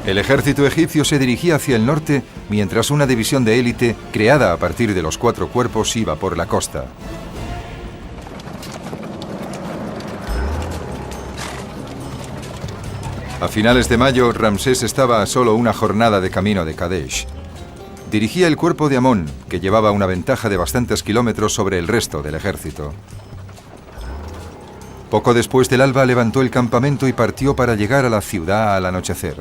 El ejército egipcio se dirigía hacia el norte, mientras una división de élite, creada a partir de los 4 cuerpos, iba por la costa. A finales de mayo, Ramsés estaba a solo una jornada de camino de Kadesh. Dirigía el cuerpo de Amón, que llevaba una ventaja de bastantes kilómetros sobre el resto del ejército. Poco después del alba levantó el campamento y partió para llegar a la ciudad al anochecer.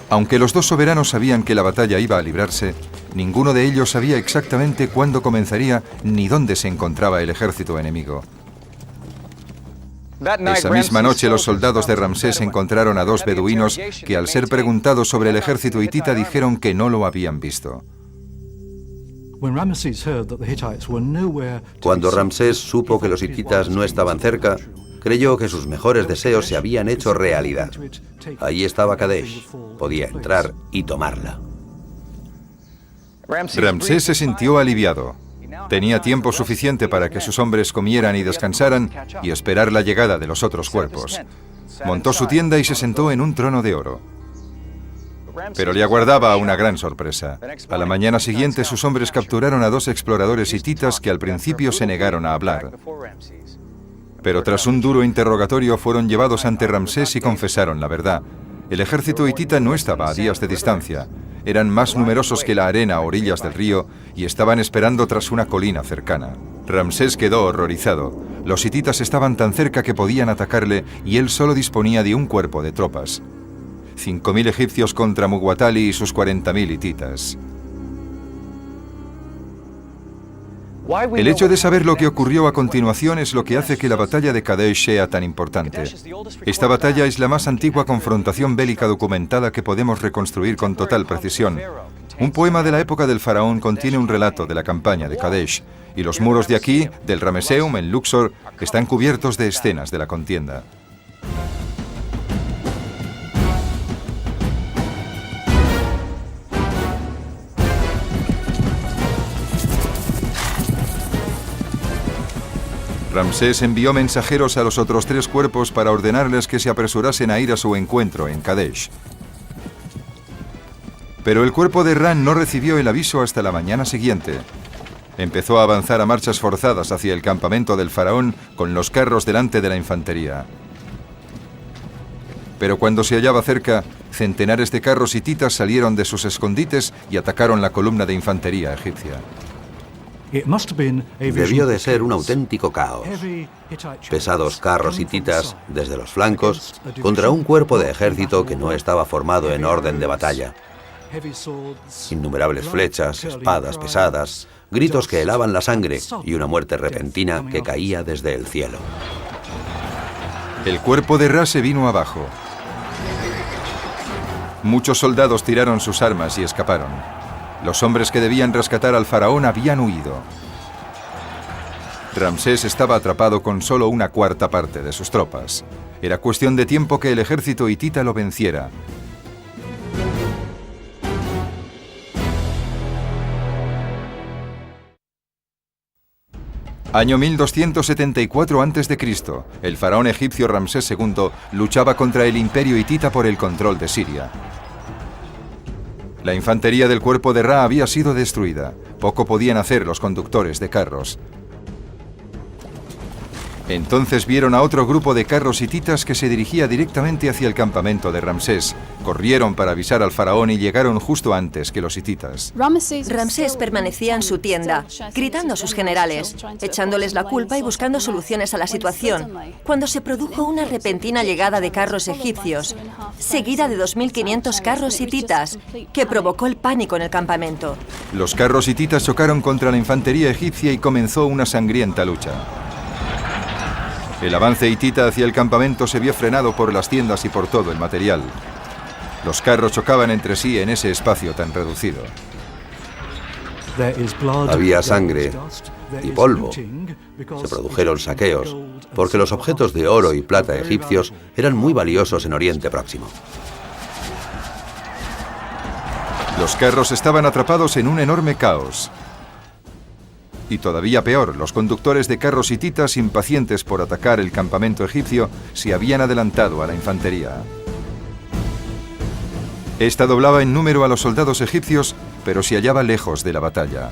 Aunque los 2 soberanos sabían que la batalla iba a librarse, ninguno de ellos sabía exactamente cuándo comenzaría ni dónde se encontraba el ejército enemigo. Esa misma noche los soldados de Ramsés encontraron a 2 beduinos que, al ser preguntados sobre el ejército hitita, dijeron que no lo habían visto. Cuando Ramsés supo que los hititas no estaban cerca, creyó que sus mejores deseos se habían hecho realidad. Allí estaba Kadesh, podía entrar y tomarla. Ramsés se sintió aliviado. Tenía tiempo suficiente para que sus hombres comieran y descansaran y esperar la llegada de los otros cuerpos. Montó su tienda y se sentó en un trono de oro. Pero le aguardaba una gran sorpresa. A la mañana siguiente sus hombres capturaron a 2 exploradores hititas que al principio se negaron a hablar. Pero tras un duro interrogatorio fueron llevados ante Ramsés y confesaron la verdad. El ejército hitita no estaba a días de distancia. Eran más numerosos que la arena a orillas del río y estaban esperando tras una colina cercana. Ramsés quedó horrorizado. Los hititas estaban tan cerca que podían atacarle y él solo disponía de un cuerpo de tropas. 5.000 egipcios contra Muwatalli y sus 40.000 hititas. El hecho de saber lo que ocurrió a continuación es lo que hace que la batalla de Kadesh sea tan importante. Esta batalla es la más antigua confrontación bélica documentada que podemos reconstruir con total precisión. Un poema de la época del faraón contiene un relato de la campaña de Kadesh, y los muros de aquí, del Ramesseum en Luxor, están cubiertos de escenas de la contienda. Ramsés envió mensajeros a los otros 3 cuerpos para ordenarles que se apresurasen a ir a su encuentro en Kadesh. Pero el cuerpo de Ran no recibió el aviso hasta la mañana siguiente. Empezó a avanzar a marchas forzadas hacia el campamento del faraón con los carros delante de la infantería. Pero cuando se hallaba cerca, centenares de carros hititas salieron de sus escondites y atacaron la columna de infantería egipcia. Debió de ser un auténtico caos. Pesados carros hititas desde los flancos contra un cuerpo de ejército que no estaba formado en orden de batalla. Innumerables flechas, espadas pesadas, gritos que helaban la sangre y una muerte repentina que caía desde el cielo. El cuerpo de Ra se vino abajo. Muchos soldados tiraron sus armas y escaparon. Los hombres que debían rescatar al faraón habían huido. Ramsés estaba atrapado con solo una cuarta parte de sus tropas. Era cuestión de tiempo que el ejército hitita lo venciera. Año 1274 a.C., el faraón egipcio Ramsés II luchaba contra el imperio hitita por el control de Siria. La infantería del cuerpo de Ra había sido destruida. Poco podían hacer los conductores de carros. Entonces vieron a otro grupo de carros hititas que se dirigía directamente hacia el campamento de Ramsés. Corrieron para avisar al faraón y llegaron justo antes que los hititas. Ramsés permanecía en su tienda, gritando a sus generales, echándoles la culpa y buscando soluciones a la situación, cuando se produjo una repentina llegada de carros egipcios, seguida de 2.500 carros hititas, que provocó el pánico en el campamento. Los carros hititas chocaron contra la infantería egipcia y comenzó una sangrienta lucha. El avance hitita hacia el campamento se vio frenado por las tiendas y por todo el material. Los carros chocaban entre sí en ese espacio tan reducido. Había sangre y polvo. Se produjeron saqueos, porque los objetos de oro y plata egipcios eran muy valiosos en Oriente Próximo. Los carros estaban atrapados en un enorme caos. Y todavía peor, los conductores de carros hititas, impacientes por atacar el campamento egipcio, se habían adelantado a la infantería. Esta doblaba en número a los soldados egipcios, pero se hallaba lejos de la batalla.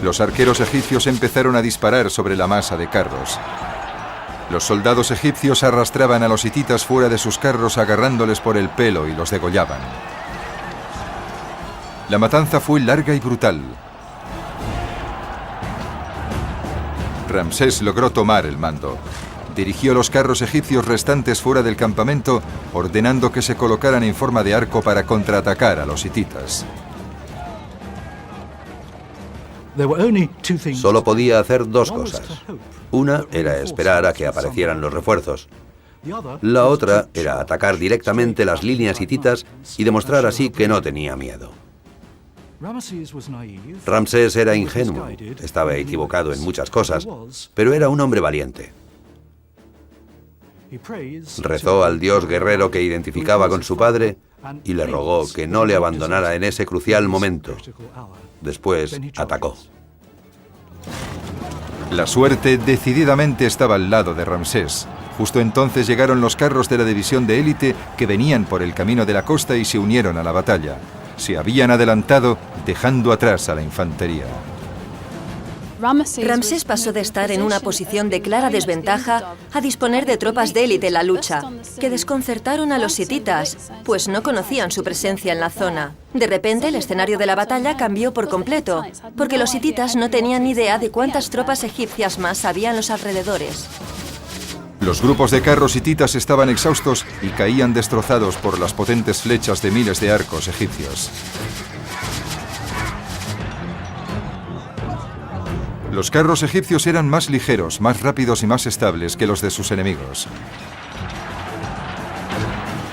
Los arqueros egipcios empezaron a disparar sobre la masa de carros. Los soldados egipcios arrastraban a los hititas fuera de sus carros agarrándoles por el pelo y los degollaban. La matanza fue larga y brutal. Ramsés logró tomar el mando. Dirigió los carros egipcios restantes fuera del campamento, ordenando que se colocaran en forma de arco para contraatacar a los hititas. Solo podía hacer dos cosas. Una era esperar a que aparecieran los refuerzos. La otra era atacar directamente las líneas hititas y demostrar así que no tenía miedo. Ramsés era ingenuo, estaba equivocado en muchas cosas, pero era un hombre valiente. Rezó al dios guerrero que identificaba con su padre y le rogó que no le abandonara en ese crucial momento. Después atacó. La suerte decididamente estaba al lado de Ramsés. Justo entonces llegaron los carros de la división de élite que venían por el camino de la costa y se unieron a la batalla. Se habían adelantado, dejando atrás a la infantería. Ramsés pasó de estar en una posición de clara desventaja a disponer de tropas de élite en la lucha, que desconcertaron a los hititas, pues no conocían su presencia en la zona. De repente, el escenario de la batalla cambió por completo, porque los hititas no tenían ni idea de cuántas tropas egipcias más había en los alrededores. Los grupos de carros hititas estaban exhaustos y caían destrozados por las potentes flechas de miles de arcos egipcios. Los carros egipcios eran más ligeros, más rápidos y más estables que los de sus enemigos.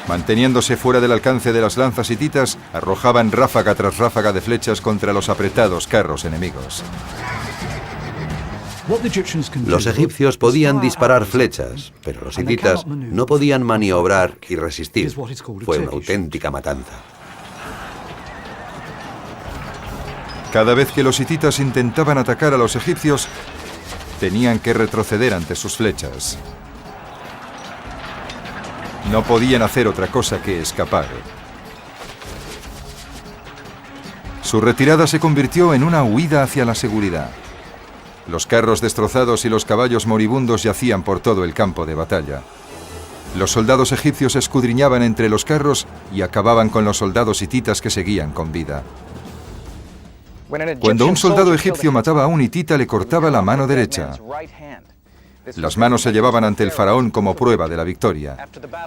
Manteniéndose fuera del alcance de las lanzas hititas, arrojaban ráfaga tras ráfaga de flechas contra los apretados carros enemigos. Los egipcios podían disparar flechas, pero los hititas no podían maniobrar y resistir. Fue una auténtica matanza. Cada vez que los hititas intentaban atacar a los egipcios, tenían que retroceder ante sus flechas. No podían hacer otra cosa que escapar. Su retirada se convirtió en una huida hacia la seguridad. Los carros destrozados y los caballos moribundos yacían por todo el campo de batalla. Los soldados egipcios escudriñaban entre los carros y acababan con los soldados hititas que seguían con vida. Cuando un soldado egipcio mataba a un hitita, le cortaba la mano derecha. Las manos se llevaban ante el faraón como prueba de la victoria.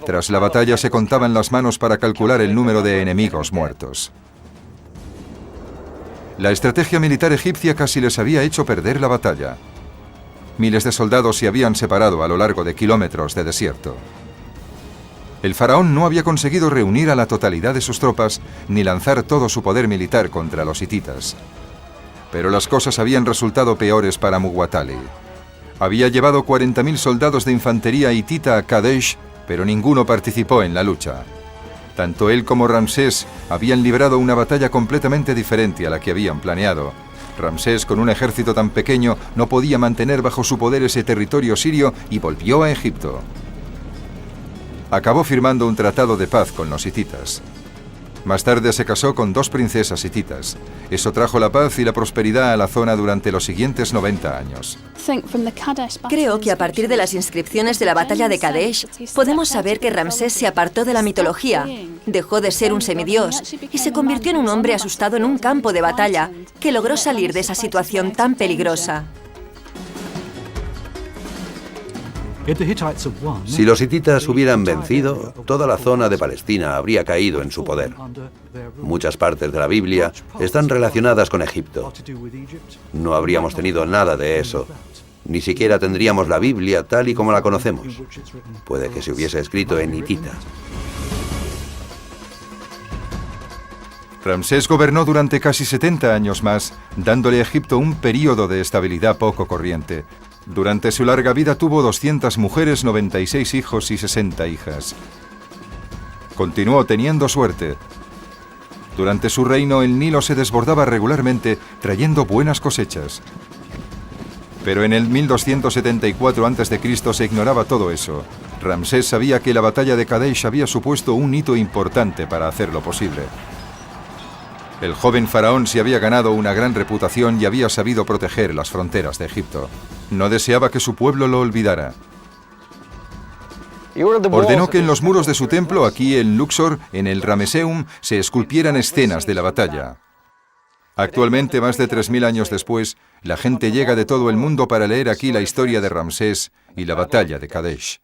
Tras la batalla se contaban las manos para calcular el número de enemigos muertos. La estrategia militar egipcia casi les había hecho perder la batalla. Miles de soldados se habían separado a lo largo de kilómetros de desierto. El faraón no había conseguido reunir a la totalidad de sus tropas ni lanzar todo su poder militar contra los hititas. Pero las cosas habían resultado peores para Muwatalli. Había llevado 40.000 soldados de infantería hitita a Kadesh, pero ninguno participó en la lucha. Tanto él como Ramsés habían librado una batalla completamente diferente a la que habían planeado. Ramsés, con un ejército tan pequeño, no podía mantener bajo su poder ese territorio sirio y volvió a Egipto. Acabó firmando un tratado de paz con los hititas. Más tarde se casó con 2 princesas hititas. Eso trajo la paz y la prosperidad a la zona durante los siguientes 90 años. Creo que a partir de las inscripciones de la batalla de Kadesh, podemos saber que Ramsés se apartó de la mitología, dejó de ser un semidios y se convirtió en un hombre asustado en un campo de batalla que logró salir de esa situación tan peligrosa. Si los hititas hubieran vencido, toda la zona de Palestina habría caído en su poder. Muchas partes de la Biblia están relacionadas con Egipto. No habríamos tenido nada de eso. Ni siquiera tendríamos la Biblia tal y como la conocemos. Puede que se hubiese escrito en hitita. Ramsés gobernó durante casi 70 años más, dándole a Egipto un período de estabilidad poco corriente. Durante su larga vida tuvo 200 mujeres, 96 hijos y 60 hijas. Continuó teniendo suerte. Durante su reino el Nilo se desbordaba regularmente, trayendo buenas cosechas. Pero en el 1274 a.C. se ignoraba todo eso. Ramsés sabía que la batalla de Kadesh había supuesto un hito importante para hacerlo posible. El joven faraón se había ganado una gran reputación y había sabido proteger las fronteras de Egipto. No deseaba que su pueblo lo olvidara. Ordenó que en los muros de su templo, aquí en Luxor, en el Ramesseum, se esculpieran escenas de la batalla. Actualmente, más de 3000 años después, la gente llega de todo el mundo para leer aquí la historia de Ramsés y la batalla de Kadesh.